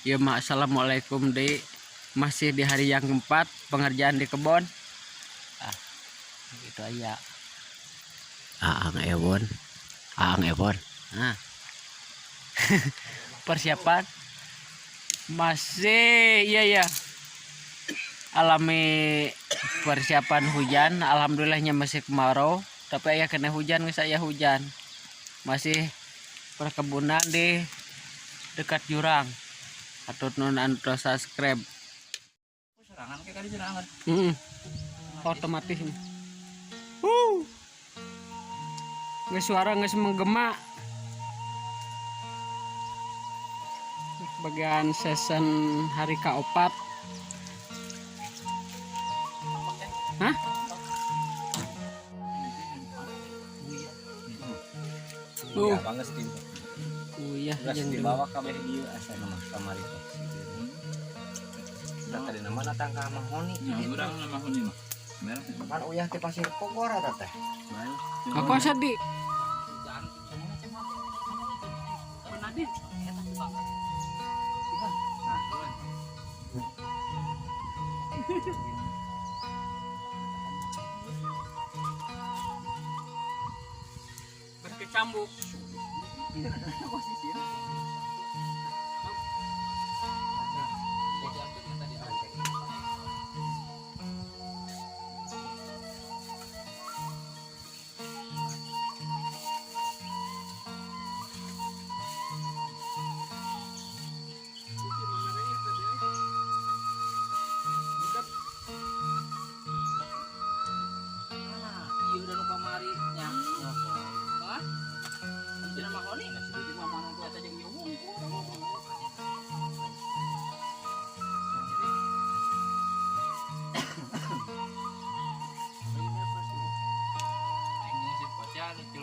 Ya mak, assalamualaikum dek. Masih di hari yang keempat pengerjaan di kebun. Gitu aja. Aang Ebon. Nah. Persiapan masih iya. Alami persiapan hujan. Alhamdulillahnya masih kemarau. Tapi ya kena hujan saya hujan. Masih perkebunan di dekat jurang. Atau non anu subscribe. Serangan kayak kali serangan. Otomatis. Nggak suara nggak menggema. Bagian season hari keempat. Hah? Iya banget sih. Iya, yang dibawa kabeh di asal nama kamar itu. Udah tadi nama datang ke Mahoni. Yang urang nama Mahoni mah. Merah. Kan uyah di Pasir Bogor ada teh. Aku sedih. Berkecambuk. Iya udah lupa mari nya. Hah? Jadi nama Mahoni nasi di mama orang tua aja yang nyomong.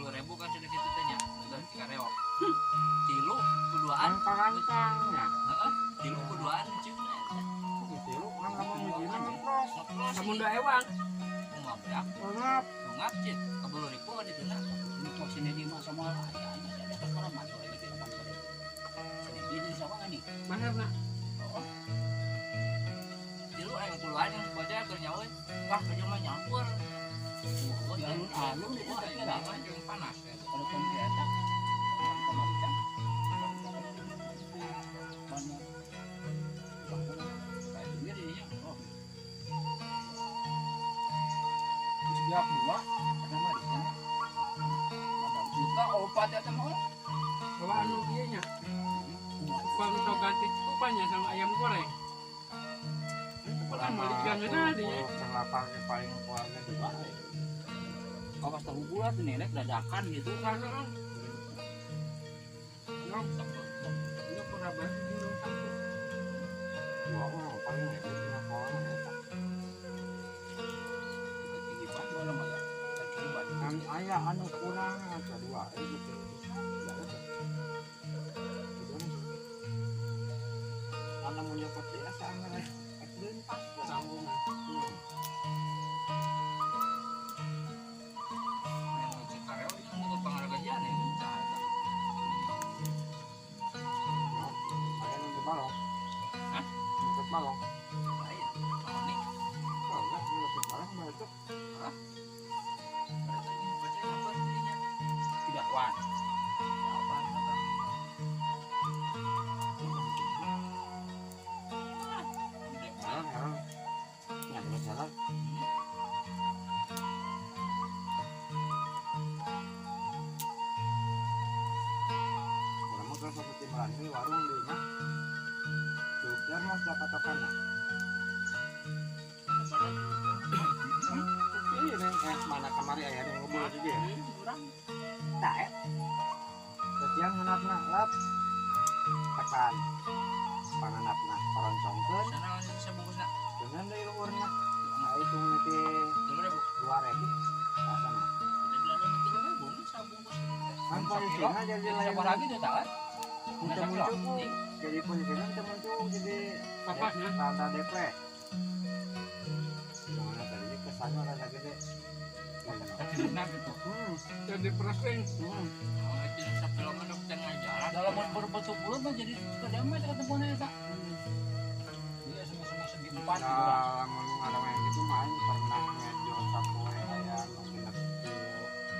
Ribu kan sudah kita tanya udah 3.000 tilu kuduaan Pangkangnya. tilu kuduaan cip Gitu lu kan kamu ngijinin ngeplos. Kamu udah ewang. ngap cip kabulu ribu di tengah untuk sini di masa sama ada perkara masuk lagi di depan sini di sama kan nih Mana nak? tilu yang kuduaan yang baca ternyawa wah kejauhan nyampur alun-alun itu ada yang panas ya kalau kan kereta kemarikan banyak kayak sendiri ya sejak dua karena marikan juga obat ya teman Bawa anu dia nya. Bang tau ganti kupanya sama ayam goreng. Pertama lihat tadi. Kenapa paling kuatnya di bawah? oh pas tahu bulat nih nek dadakan gitu Karena kan. Ini pernah bantu dulu satu. Dua orang paling itu cuma orang eta. tinggi banget malam ya tinggi banget Kami ayah anu kurang kedua gitu. Karena mau nyopot dia sangat ekstrim Sambung. balong. Hah? Nyopot balong. Lain. Oh, nih. Oh, enggak nyopot balong balik. Tidak wan. Nyampe jalan. Kurang motor seperti melani warung di mah. Jogja mah siapa tokannya? Iya nih, mana kemari ayah yang ngobrol aja dia. Tak ya? Setiap ngenap-nap lap. Kapan? Panganap-nap paroncongkeun. Sana bisa bungkusnya. Dengan dari luarnya. Nah itu nanti 2.000. Nah sama. Kita bilang dong 3.000 nih sabungkus. Kan posisinya jadi lain. Siapa lagi tuh tak? Muncul jadi posisinya muncul jadi Papasnya. randa depre. Gimana tadi kesannya rada gede. Enak gitu. Jadi pressing. Dalam berbentuk bulat mah jadi suka damai kata temannya tak. depan. lamun ngaranna gitu main pernah ngejo sapoe aya nu genep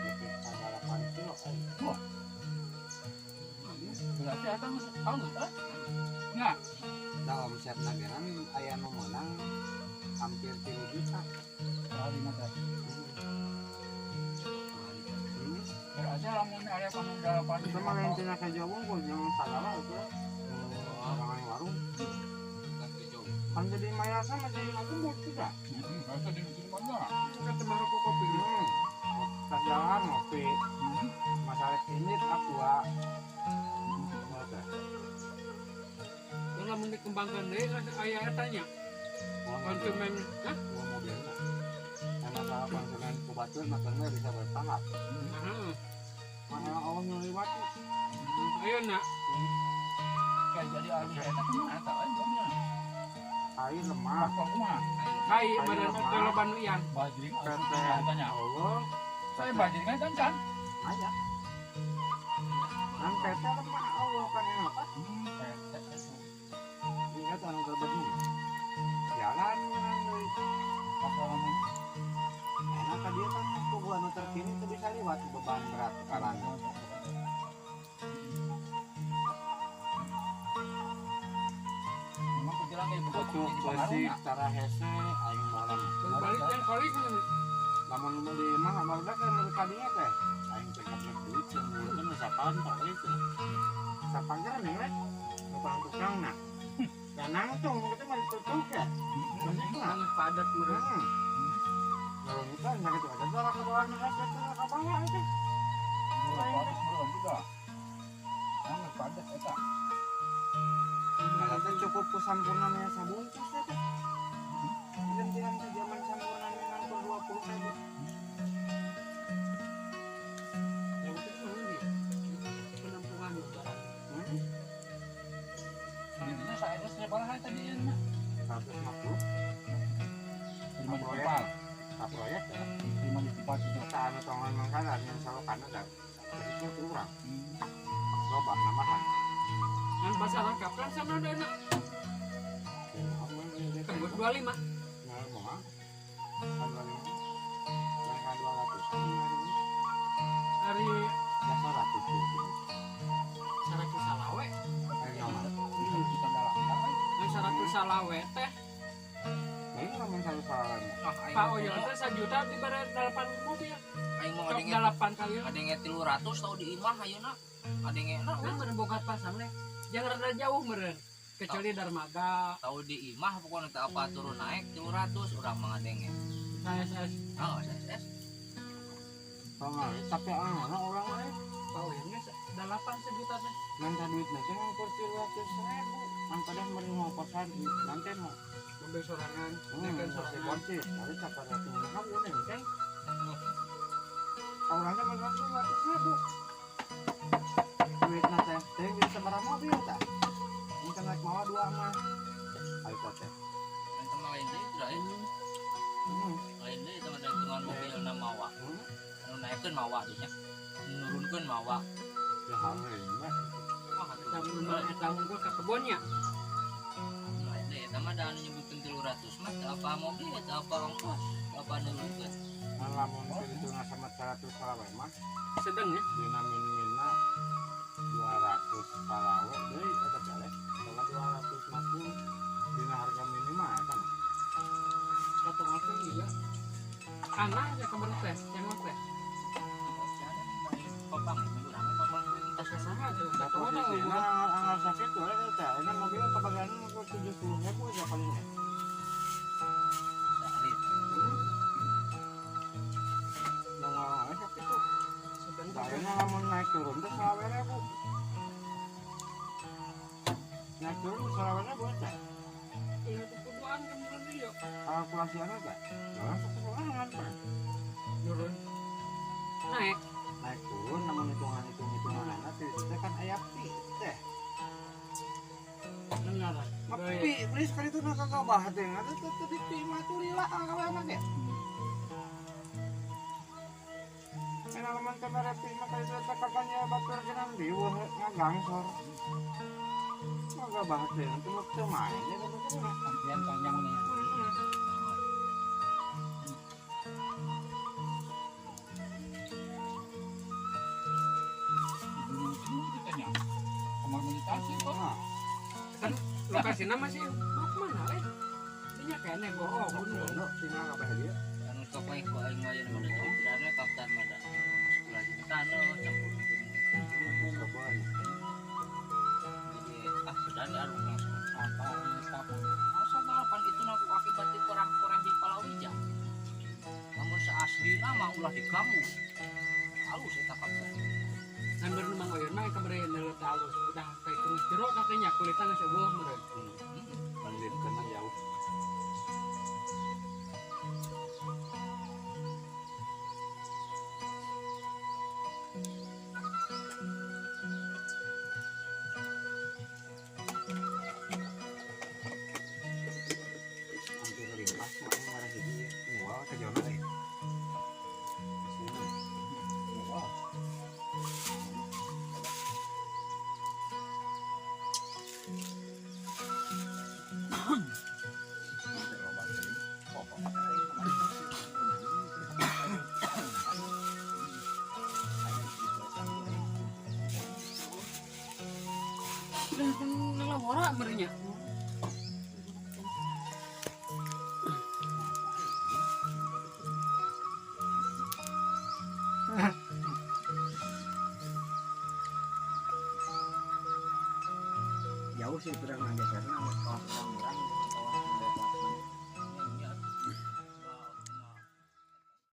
lebih ka 8 kilo Berarti eta geus tahu teh. Nya, da omset nageran aya nu meunang hampir 3 juta. kali mata. Berarti lamun aya panunggalan Itu mah lain tina ka Jawa pun yang sagala itu. Orang warung kan jadi mayasa mah jadi ngabur juga. Rasa di sini mana? Kita baru kopi. Tas jalan ngopi. Masalah ini aqua. Kalau mau dikembangkan deh, ayah tanya konsumen, hah? Gua mobilnya. Masalah konsumen kubatur makannya bisa bertahap. Mana Allah nyeliwat. Ayo nak, Kayak jadi ahli eta kumaha eta aja nya. Air lemah. Apa kumaha? hai badan kalau banu yang, Bajring Kata tanya. Allah. Saya bajring kan kan. Aja. Nang peta lemah Allah kan yang apa? Ingat anu berbeda. Jalan deui. Apa namanya? Enak ka dia kan ku gua nu terkini teu bisa liwat beban berat sekarang. Memang kejelang kayak Untuk besi cara hese aing malam. balik yang kali kan, Lamun nu di imah barudak kan nu kadinya teh. Aing teh kaplek duit sembuleun nu sapaan tok we teh. Sapager nih we. Nu tukang na. Ya nangtung kitu mah ditutup ya. Bener lah. sangat padat mereka. Kalau kita nya kitu ada cara ke bawah nu hese teh ka bawah itu. belum juga. Sangat padat eta. Kalau teh cukup ku sampurnanya sabungkus teh. Gantian teh zaman sampurnanya ngan 20.000. Yang itu mana nih? Penampungan barang. Intinya saya itu sebenarnya tadi ya. 150 Terima di proyek. tempat. Ka proyek ya. Terima di tempat itu. Kita anu tongan mangkalan yang salokan ada. Itu kurang. Coba namakan. Kan pasaran kaplan sana ada nak, tembus 25. Nah, mau kan 25. Yang ka 200 kan Hari dasar 100 tuh. saraku salawe, Ayo nama. Kita dalam. yang saraku salawe teh, Ini ngomong satu salah. Pak Oyo teh 1 juta di barang 8 mobil, Aing mau sok adenge 8 kali. adenge 300 tau di imah ayeuna. Adenge na Kan meren bogat pasang deh, jangan rada jauh meren, kecuali Darmaga, tau di imah pokoknya teu apa turun naik 300 urang mah adenge. saya Ah, SS. Tapi anak orang lain. Pak Oyo nya 8 sejuta teh. Nanti duit nanti ngangkur 300.000. Kan pada meri mau kosan nanti mau. Mobil sorangan, Masih naikkan sorangan. kunci. Tapi tak ada tinggal kamu nih, kan? Orangnya memang 300.000. Duit nanti, teh bisa barang mobil tak? Mungkin naik mawa 2 mah. Ayo kote. Yang sama lain deui teh lain deui sama dengan mobilna mawa. Anu naikkeun mawa dinya. Nurunkeun mawa. Ya hal ini mah. Wah, atuh. Tahun eta unggul ke kebunnya. Lain deui eta mah da anu nyebutkeun 300 mah teu apa mobil teu apa ongkos, teu apa nurunkeun. Nah, lamun itu sama 100 salawe mah. Sedang ya. Dina min-minna 200 salawe deui eta teh. Kalau 250 dina harga minimal eta mah. Satu orang juga. Anak ya kemarin teh, yang teh. Popang, urang popang. Tas sama tuh. Da Satu orang posisina unggul. anggar sakit tuh eta. Ini mobil kebagian 70.000 aja palingnya. Sehari. Yang mau sakit tuh. Sedang Kayaknya lamun naik turun tuh 20.000. Naik turun 20.000 aja. itu kebutuhan kemarin dia. Kalkulasiannya enggak? Orang sekolah kan. Turun. Naik. Naik turun namun hitungan nanti itu kan aya pi teh. Benar. Pi beli sekali itu nak kagak teh. Ada tuh di pi mah tuh lila kawan mah ge. Pengalaman kamera pi mah kali itu kapannya batur genam di wah ngagangsor. Kagak teh itu mah teu main ya betul. Sampean panjang nih. Kamar meditasi kok. Kan lokasinya masih mau kemana leh? Ini kayaknya bohong. Ono tinggal apa dia? Anu kapai ko aing mayan mana jauh berarti kapten mana. Tano campur. Kapan? Jadi sudah aru langsung apa masa balapan itu naku akibatnya kurang di Palawija. Namun seasli nama ulah di kamu. Halus eta kapten. Kan baru memang oyun mah kemarin nelet halus. Udah kayak kumis jeruk kakeknya kulitnya nggak sebuah meren. Lanjut kena jauh. Hampir 5 mana marah dia. Wah, kejauhan deh. Wah. Udah kan ngelawara merenya. Jauh sih kurang aja karena orang